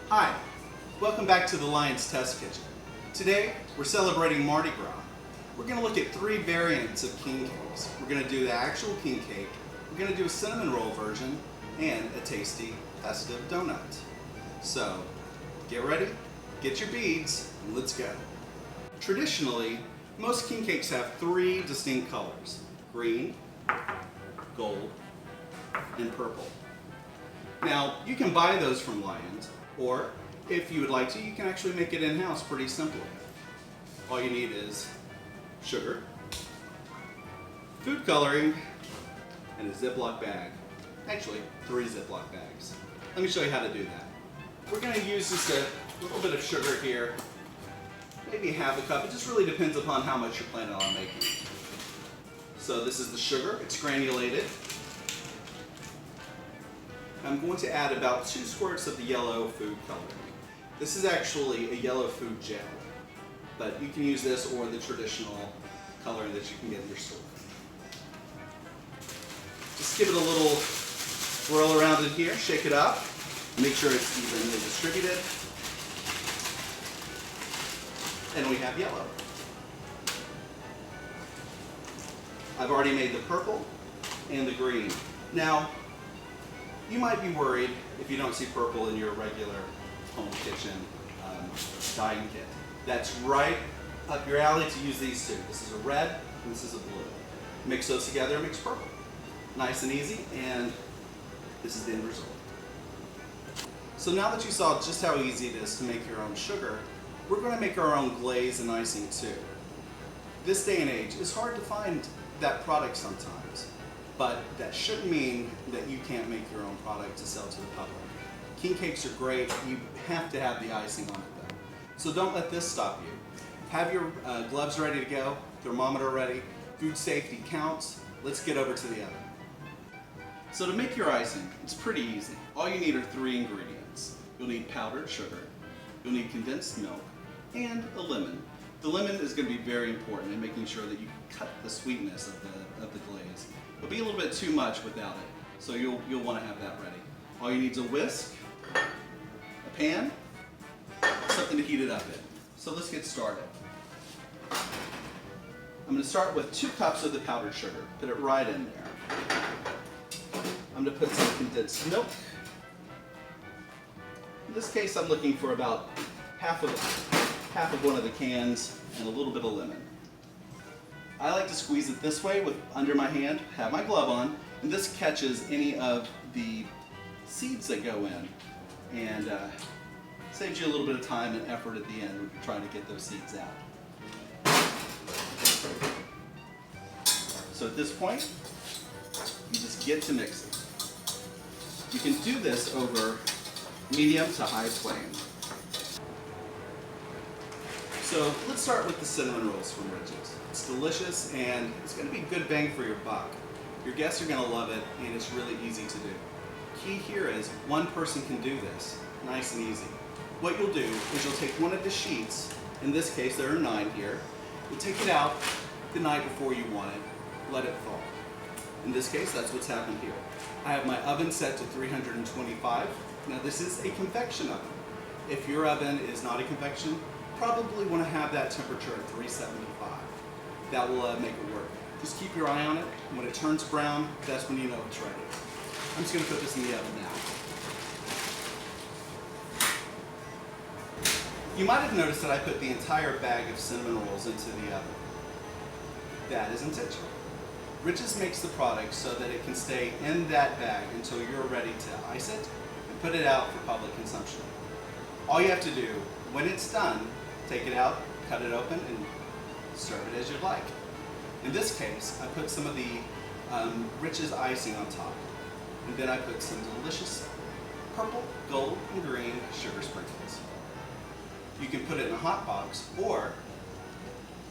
Hi, welcome back to the Lion's Test Kitchen. Today, we're celebrating Mardi Gras. We're going to look at 3 variants of king cakes. We're going to do the actual king cake, we're going to do a cinnamon roll version, and a tasty, festive donut. So, get ready, get your beads, and let's go. Traditionally, most king cakes have 3 distinct colors: green, gold, and purple. Now, you can buy those from Lion's, or if you would like to, you can actually make it in-house pretty simply. All you need is sugar, food coloring, and a Ziploc bag. Actually, 3 Ziploc bags. Let me show you how to do that. We're going to use just a little bit of sugar here, maybe half a cup. It just really depends upon how much you're planning on making. So this is the sugar, it's granulated. I'm going to add about 2 squirts of the yellow food coloring. This is actually a yellow food gel, but you can use this or the traditional coloring that you can get in your store. Just give it a little swirl around in here, shake it up, make sure it's evenly distributed. And we have yellow. I've already made the purple and the green. Now, you might be worried if you don't see purple in your regular home kitchen dyeing kit. That's right up your alley to use these 2. This is a red and this is a blue. Mix those together and makes purple. Nice and easy, and this is the end result. So now that you saw just how easy it is to make your own sugar, we're going to make our own glaze and icing too. This day and age, it's hard to find that product sometimes. But that shouldn't mean that you can't make your own product to sell to the public. King cakes are great, you have to have the icing on it though. So don't let this stop you. Have your gloves ready to go, thermometer ready, food safety counts. Let's get over to the oven. So to make your icing, it's pretty easy. All you need are 3 ingredients. You'll need powdered sugar, you'll need condensed milk, and a lemon. The lemon is going to be very important in making sure that you cut the sweetness of the glaze. It'll be a little bit too much without it, so you'll want to have that ready. All you need is a whisk, a pan, something to heat it up in. So let's get started. I'm going to start with 2 cups of the powdered sugar. Put it right in there. I'm going to put some condensed milk. In this case, I'm looking for about half of one of the cans and a little bit of lemon. I like to squeeze it this way under my hand, have my glove on, and this catches any of the seeds that go in and saves you a little bit of time and effort at the end when you're trying to get those seeds out. So at this point, you just get to mixing. You can do this over medium to high flame. So let's start with the cinnamon rolls from Rich's. It's delicious and it's going to be good bang for your buck. Your guests are going to love it and it's really easy to do. Key here is one person can do this, nice and easy. What you'll do is you'll take one of the sheets, in this case there are 9 here, you'll take it out the night before you want it, let it thaw. In this case that's what's happened here. I have my oven set to 325. Now this is a convection oven. If your oven is not a convection, probably want to have that temperature at 375. That will make it work. Just keep your eye on it. When it turns brown, that's when you know it's ready. I'm just going to put this in the oven now. You might have noticed that I put the entire bag of cinnamon rolls into the oven. That is intentional. Rich's makes the product so that it can stay in that bag until you're ready to ice it and put it out for public consumption. All you have to do, when it's done, take it out, cut it open, and serve it as you'd like. In this case, I put some of the Rich's icing on top, and then I put some delicious purple, gold, and green sugar sprinkles. You can put it in a hot box, or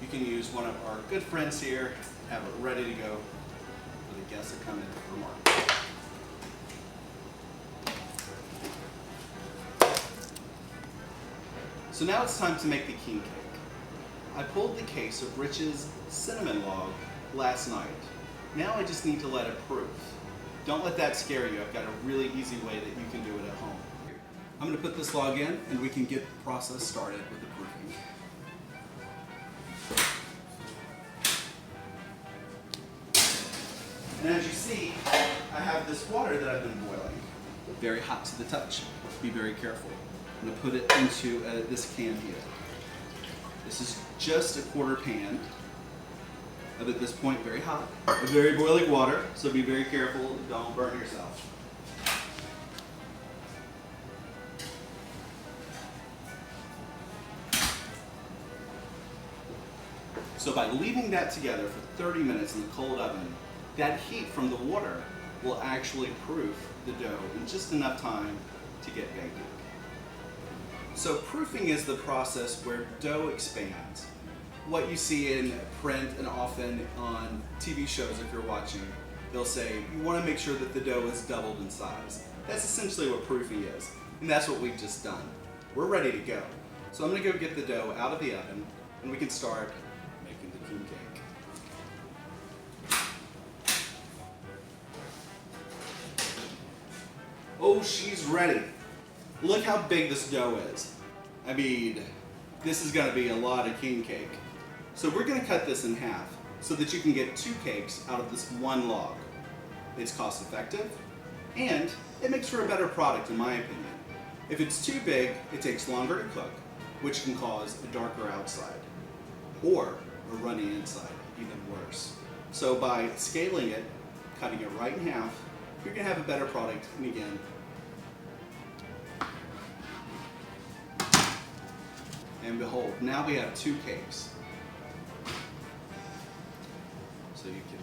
you can use one of our good friends here, have it ready to go for the guests that come in for Mardi. So now it's time to make the king cake. I pulled the case of Rich's cinnamon log last night. Now I just need to let it proof. Don't let that scare you. I've got a really easy way that you can do it at home. I'm going to put this log in and we can get the process started with the proofing. And as you see, I have this water that I've been boiling. Very hot to the touch. Be very careful. I'm going to put it into this can here. This is just a quarter pan. But at this point, very hot. Very boiling water, so be very careful. Don't burn yourself. So by leaving that together for 30 minutes in the cold oven, that heat from the water will actually proof the dough in just enough time to get baking. So proofing is the process where dough expands. What you see in print and often on TV shows if you're watching, they'll say you want to make sure that the dough is doubled in size. That's essentially what proofing is, and that's what we've just done. We're ready to go. So I'm going to go get the dough out of the oven and we can start making the king cake. Oh, she's ready. Look how big this dough is. I mean, this is going to be a lot of king cake. So we're going to cut this in half so that you can get 2 cakes out of this one log. It's cost effective and it makes for a better product in my opinion. If it's too big, it takes longer to cook, which can cause a darker outside or a runny inside, even worse. So by scaling it, cutting it right in half, you're going to have a better product. And again, and behold, now we have 2 cakes. So you can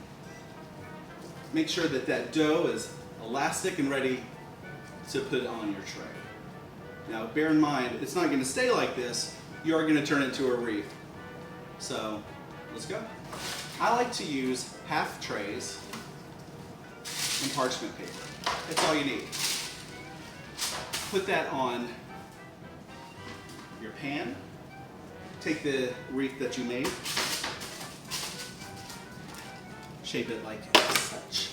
make sure that that dough is elastic and ready to put on your tray. Now bear in mind, it's not going to stay like this. You are going to turn it into a wreath. So let's go. I like to use half trays and parchment paper. That's all you need. Put that on your pan. Take the wreath that you made. Shape it like such.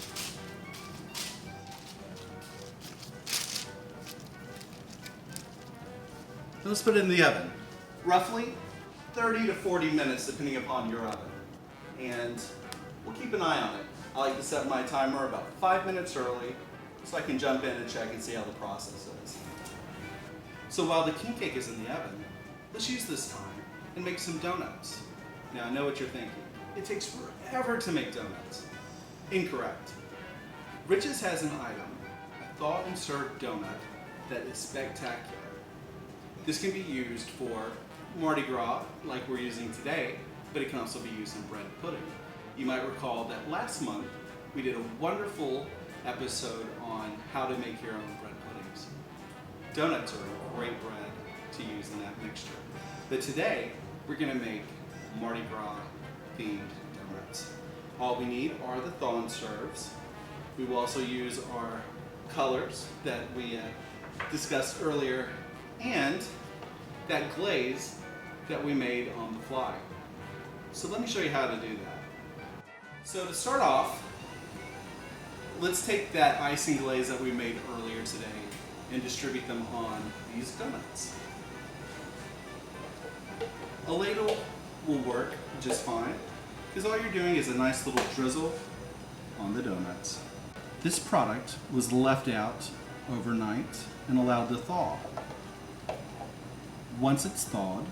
Let's put it in the oven. Roughly 30 to 40 minutes depending upon your oven. And we'll keep an eye on it. I like to set my timer about 5 minutes early so I can jump in and check and see how the process is. So while the king cake is in the oven, let's use this time and make some donuts. Now I know what you're thinking. It takes forever to make donuts. Incorrect. Rich's has an item, a thaw and serve donut that is spectacular. This can be used for Mardi Gras, like we're using today, but it can also be used in bread pudding. You might recall that last month we did a wonderful episode on how to make your own bread puddings. Donuts are a great bread to use in that mixture. But today, we're going to make Mardi Gras themed donuts. All we need are the thaw and serves. We will also use our colors that we discussed earlier and that glaze that we made on the fly. So let me show you how to do that. So to start off, let's take that icing glaze that we made earlier today and distribute them on these donuts. A ladle will work just fine because all you're doing is a nice little drizzle on the donuts. This product was left out overnight and allowed to thaw. Once it's thawed,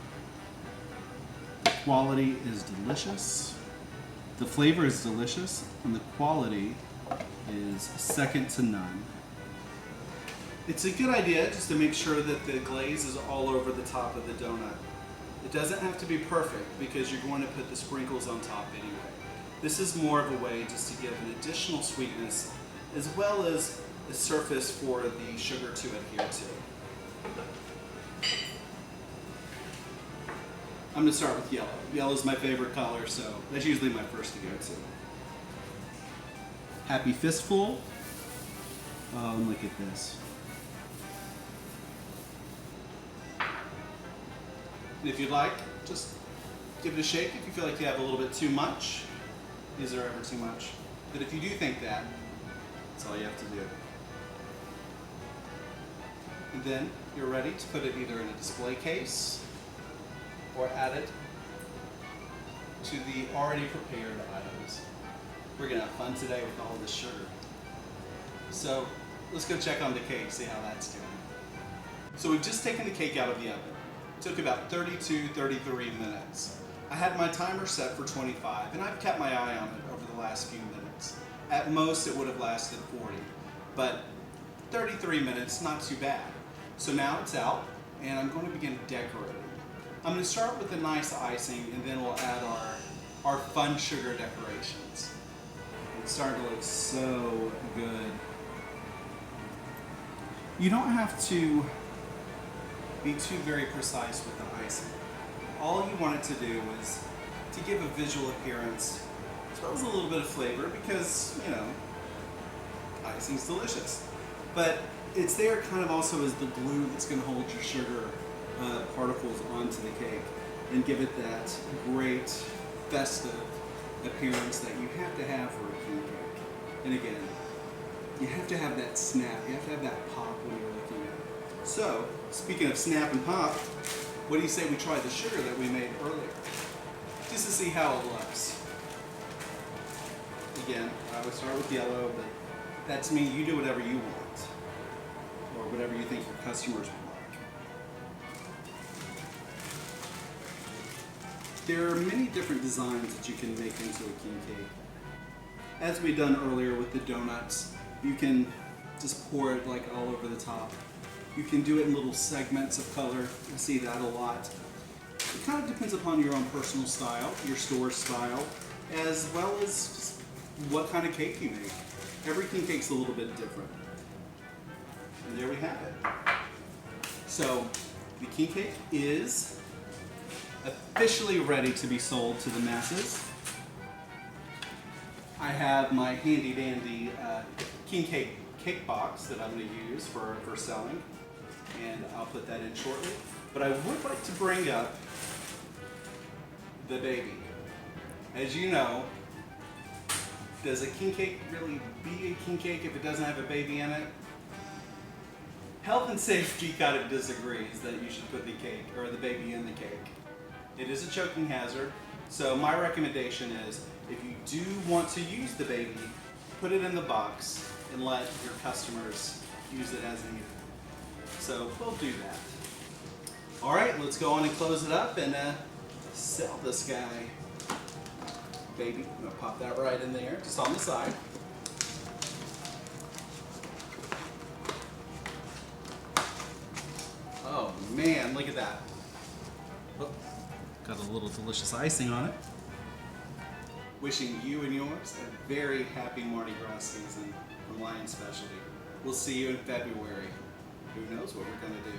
the quality is delicious. The flavor is delicious and the quality is second to none. It's a good idea just to make sure that the glaze is all over the top of the donut. It doesn't have to be perfect because you're going to put the sprinkles on top anyway. This is more of a way just to give an additional sweetness as well as a surface for the sugar to adhere to. I'm going to start with yellow. Yellow is my favorite color, so that's usually my first to go to. Happy fistful. Oh, and look at this. And if you'd like, just give it a shake if you feel like you have a little bit too much. Is there ever too much? But if you do think that, that's all you have to do. And then you're ready to put it either in a display case or add it to the already prepared items. We're gonna have fun today with all this sugar. So let's go check on the cake, see how that's doing. So we've just taken the cake out of the oven. It took about 32, 33 minutes. I had my timer set for 25, and I've kept my eye on it over the last few minutes. At most, it would have lasted 40, but 33 minutes, not too bad. So now it's out, and I'm going to begin decorating. I'm going to start with a nice icing, and then we'll add our fun sugar decorations. It's starting to look so good. You don't have to be too very precise with the icing. All you want it to do is to give a visual appearance as well as a little bit of flavor because, you know, icing's delicious. But it's there kind of also as the glue that's going to hold your sugar particles onto the cake and give it that great festive appearance that you have to have for a king cake. And again, you have to have that snap, you have to have that pop when you're looking at it. So, speaking of snap and pop, what do you say we try the sugar that we made earlier? Just to see how it looks. Again, I would start with yellow, but that's me. You do whatever you want. Or whatever you think your customers would like. There are many different designs that you can make into a king cake. As we done earlier with the donuts, you can just pour it like all over the top. You can do it in little segments of color. I see that a lot. It kind of depends upon your own personal style, your store style, as well as just what kind of cake you make. Every king cake's a little bit different. And there we have it. So the king cake is officially ready to be sold to the masses. I have my handy dandy king cake box that I'm going to use for selling, and I'll put that in shortly. But I would like to bring up the baby. As you know, does a king cake really be a king cake if it doesn't have a baby in it? Health and safety kind of disagrees that you should put the cake or the baby in the cake. It is a choking hazard, so my recommendation is if you do want to use the baby, put it in the box and let your customers use it as needed. So we'll do that. All right, let's go on and close it up and sell this guy. Baby, I'm gonna pop that right in there, just on the side. Oh man, look at that. Oh, got a little delicious icing on it. Wishing you and yours a very happy Mardi Gras season from Lion Specialty. We'll see you in February. Who knows what we're gonna do.